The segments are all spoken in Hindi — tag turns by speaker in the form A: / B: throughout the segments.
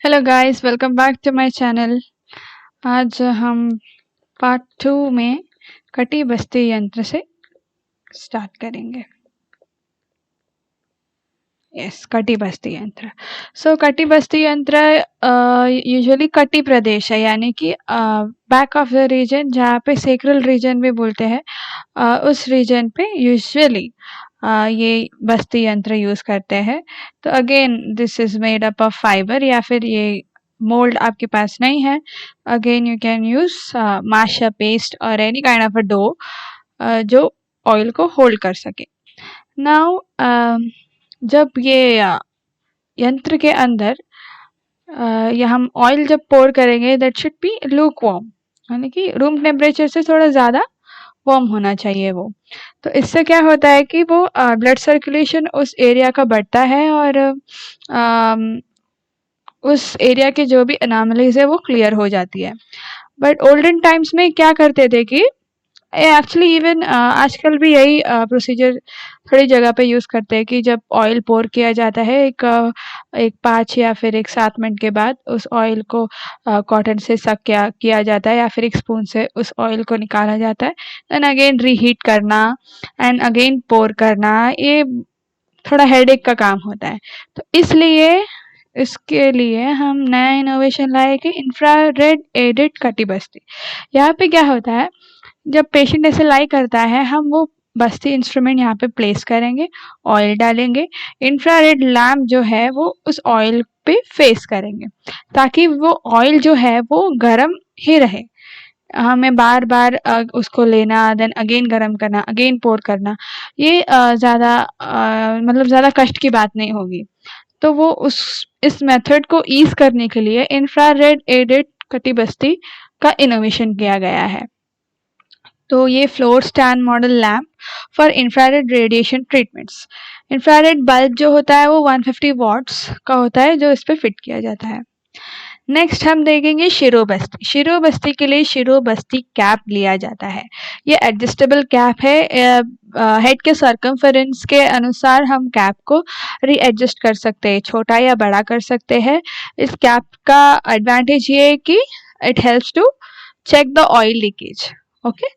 A: Hello guys, welcome back to my channel. आज हम पार्ट 2 में कटी बस्ती यंत्र से स्टार्ट करेंगे। यस, कटी बस्ती यंत्र। कटी बस्ती यंत्र यूजुअली कटी प्रदेश है, यानी कि बैक ऑफ द रीजन, जहाँ पे सेक्रल रीजन भी बोलते हैं, उस रीजन पे यूजुअली ये बस्ती यंत्र यूज करते हैं। तो again this is made up of fibre, या फिर ये मोल्ड आपके पास नहीं है, अगेन यू कैन यूज माशा पेस्ट और any kind of a dough जो ऑयल को होल्ड कर सके। नाउ जब ये यंत्र के अंदर या हम ऑयल जब पोर करेंगे, that should be look warm, यानी कि रूम टेम्परेचर से थोड़ा ज़्यादा वार्म होना चाहिए वो। तो इससे क्या होता है कि वो ब्लड सर्कुलेशन उस एरिया का बढ़ता है और उस एरिया के जो भी अनोमलीज है वो क्लियर हो जाती है। बट ओल्डन टाइम्स में क्या करते थे कि एक्चुअली इवन आजकल भी यही प्रोसीजर थोड़ी जगह पे यूज़ करते हैं कि जब ऑयल पोर किया जाता है एक 5 या फिर एक 7 मिनट के बाद उस ऑयल को कॉटन से सक किया जाता है, या फिर एक स्पून से उस ऑयल को निकाला जाता है, देन अगेन रीहीट करना एंड अगेन पोर करना, ये थोड़ा हेडेक का काम होता है। तो इसलिए इसके लिए हम नया इनोवेशन लाए कि इंफ्रारेड एडेड कटी बस्ती। यहाँ पे क्या होता है, जब पेशेंट ऐसे लाई करता है, हम वो बस्ती इंस्ट्रूमेंट यहाँ पे प्लेस करेंगे, ऑयल डालेंगे, इंफ्रारेड लैम्प जो है वो उस ऑयल पे फेस करेंगे, ताकि वो ऑयल जो है वो गर्म ही रहे। हमें बार बार उसको लेना, देन अगेन गर्म करना, अगेन पोर करना, ये ज़्यादा मतलब ज़्यादा कष्ट की बात नहीं होगी। तो वो इस मेथड को ईज करने के लिए इंफ्रारेड एडेड कटी बस्ती का इनोवेशन किया गया है। तो ये floor stand model lamp for infrared radiation treatments. Infrared bulb जो होता है वो 150 वॉट्स का होता है, जो इस पे फिट किया जाता है। नेक्स्ट हम देखेंगे शिरोबस्ती। शिरोबस्ती के लिए शिरोबस्ती कैप लिया जाता है। ये एडजस्टेबल कैप है, हेड के सर्कमफेरेंस के अनुसार हम कैप को रीएडजस्ट कर सकते हैं, छोटा या बड़ा कर सकते हैं। इस कैप का एडवांटेज ये है कि it helps to check the oil leakage, okay,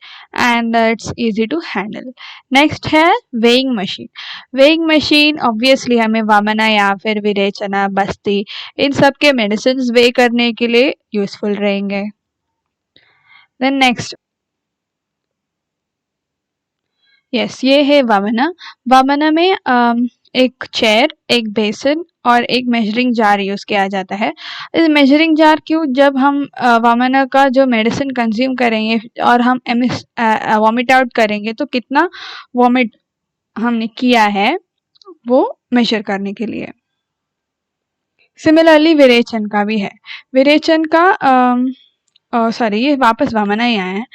A: and it's easy to handle. Next है weighing machine. weighing machine obviously हमें वामना या फिर विरेचना, बस्ती, इन सब के मेडिसिन वे करने के लिए यूजफुल रहेंगे। देन नेक्स्ट, यस, ये है वामना। वामना में एक चेयर, एक बेसन और एक मेजरिंग जार यूज किया जाता है। इस मेजरिंग जार क्यों, जब हम वामना का जो मेडिसिन कंज्यूम करेंगे और हम वॉमिट आउट करेंगे तो कितना वॉमिट हमने किया है वो मेजर करने के लिए। सिमिलरली विरेचन का भी है। विरेचन का सॉरी, ये वापस वामना ही आया है।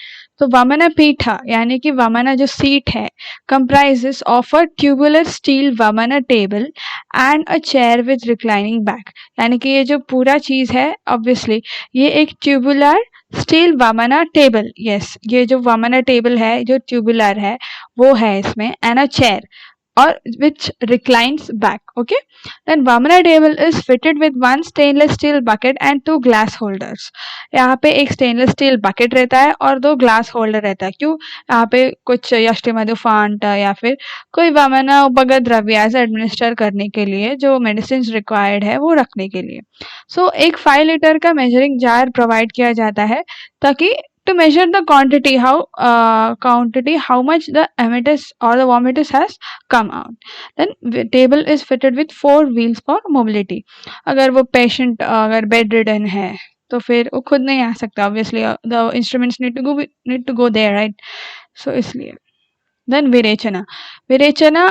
A: तो वामना पीठा यानी कि वामना जो सीट है comprises of a tubular steel vamana table and a chair with reclining back. यानी कि ये जो पूरा चीज है ऑब्वियसली ये एक ट्यूबुलर स्टील वामना टेबल, यस, ये जो वामना टेबल है जो ट्यूबुलर है वो है इसमें, and a chair or which reclines back, okay. Then Vamana table is fitted with one stainless steel bucket and two glass holders. यहाँ पे एक स्टेनलेस स्टील बकेट रहता है और दो ग्लास होल्डर रहता है। क्यों, यहाँ पे कुछ यष्टिमधुफांट या फिर कोई वामना उपगत द्रव्य एडमिनिस्टर करने के लिए जो मेडिसिन रिक्वायर्ड है वो रखने के लिए। एक 5 लीटर का मेजरिंग जार प्रोवाइड किया जाता है ताकि to measure the quantity how much the emetus or the vomitus has come out. Then the table is fitted with 4 wheels for mobility. अगर वो पेशेंट अगर बेड रिडन है तो फिर वो खुद नहीं आ सकता, obviously the instruments need to go there, right. So इसलिए then virechana. Virechana,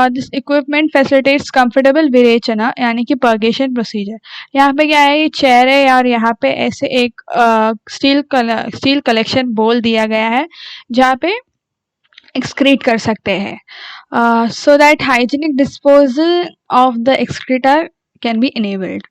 A: this equipment facilitates comfortable virechana यानी कि पर्गेशन प्रोसीजर। यहाँ पे क्या है, ये चेयर है और यहाँ पे ऐसे एक स्टील कलेक्शन बोल दिया गया है जहाँ पे एक्सक्रीट कर सकते हैं, so that hygienic disposal of the excreta can be enabled.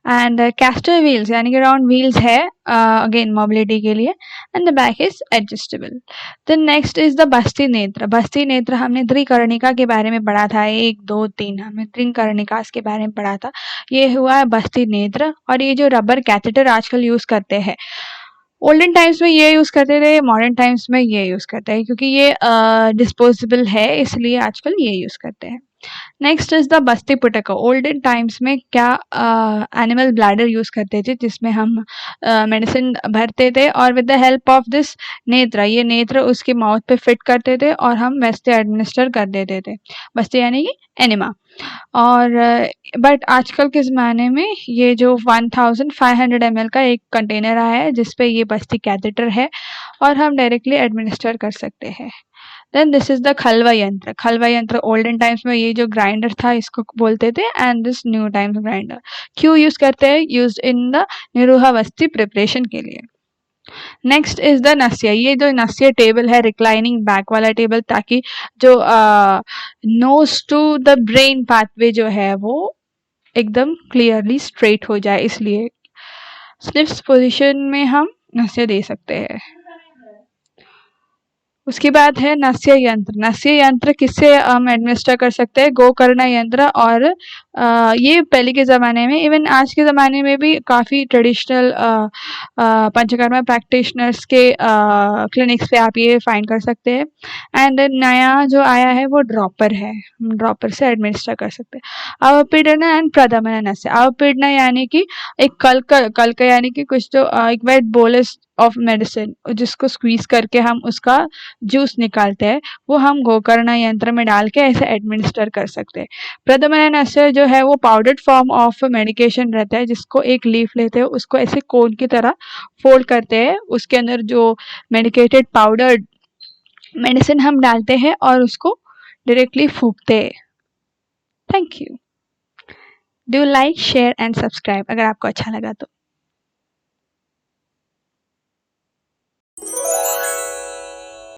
A: And castor wheels यानी कि राउंड व्हील्स है अगेन मोबिलिटी के लिए, and the back is adjustable. Then next is the बस्ती नेत्र। बस्ती नेत्र हमने त्रिकर्णिका के बारे में पढ़ा था, 1 2 3 हमने त्रिकर्णिका के बारे में पढ़ा था। ये हुआ है बस्ती नेत्र। और ये जो रबर कैथेटर आजकल यूज करते हैं, ओल्डन टाइम्स में ये यूज करते थे, मॉडर्न टाइम्स में ये यूज करते हैं, क्योंकि ये डिस्पोजेबल है इसलिए आजकल ये यूज करते हैं। Next is the Basti पुटका। Olden times में क्या एनिमल ब्लैडर यूज करते थे, जिसमें हम मेडिसिन भरते थे, और with the help of this नेत्र, ये नेत्र उसके माउथ पे फिट करते थे और हम वैसे एडमिनिस्टर कर देते थे। बस्ती यानी कि एनिमा। और बट आजकल के ज़माने में ये जो 1500 ml का एक कंटेनर आया है जिसपे ये बस्ती कैथेटर है और हम डायरेक्टली एडमिनिस्टर कर सकते हैं। देन दिस इज द खलवा यंत्र। खलवा यंत्र ओल्डन टाइम्स में ये जो ग्राइंडर था इसको बोलते थे, and this new times grinder क्यों यूज करते हैं, use in the निरूहा Basti preparation के लिए। Next is the nasya. ये जो नस्या टेबल है, रिक्लाइनिंग बैक वाला टेबल, ताकि जो nose to the brain pathway जो है वो एकदम क्लियरली स्ट्रेट हो जाए, इसलिए स्लिप्स पोजीशन में हम नस्या दे सकते हैं। उसके बाद है नस्य यंत्र। नस्य यंत्र किससे हम एडमिनिस्टर कर सकते हैं, गोकर्ण यंत्र। और ये पहले के ज़माने में, इवन आज के ज़माने में भी काफ़ी ट्रेडिशनल पंचकर्मा प्रैक्टिशनर्स के क्लिनिक्स पे आप ये फाइंड कर सकते हैं। एंड नया जो आया है वो ड्रॉपर है, हम ड्रॉपर से एडमिनिस्टर कर सकते हैं। अवपीड़न एंड प्रदमन नस्य। अवपीड़न यानी कि एक कल्क यानी कि कुछ जो एक वेट बोलस ऑफ मेडिसिन, जिसको स्क्वीज करके हम उसका जूस निकालते हैं, वो हम गोकर्ण यंत्र में डाल के ऐसे एडमिनिस्टर कर सकते हैं। प्रदमन नस्य जो है वो पाउडर्ड फॉर्म ऑफ मेडिकेशन रहता है, जिसको एक लीफ लेते हैं, उसको ऐसे कोन की तरह फोल्ड करते हैं, उसके अंदर जो मेडिकेटेड पाउडर्ड मेडिसिन हम डालते हैं और उसको डायरेक्टली फूंकते हैं। Thank you. Do like, share and subscribe अगर आपको अच्छा लगा तो।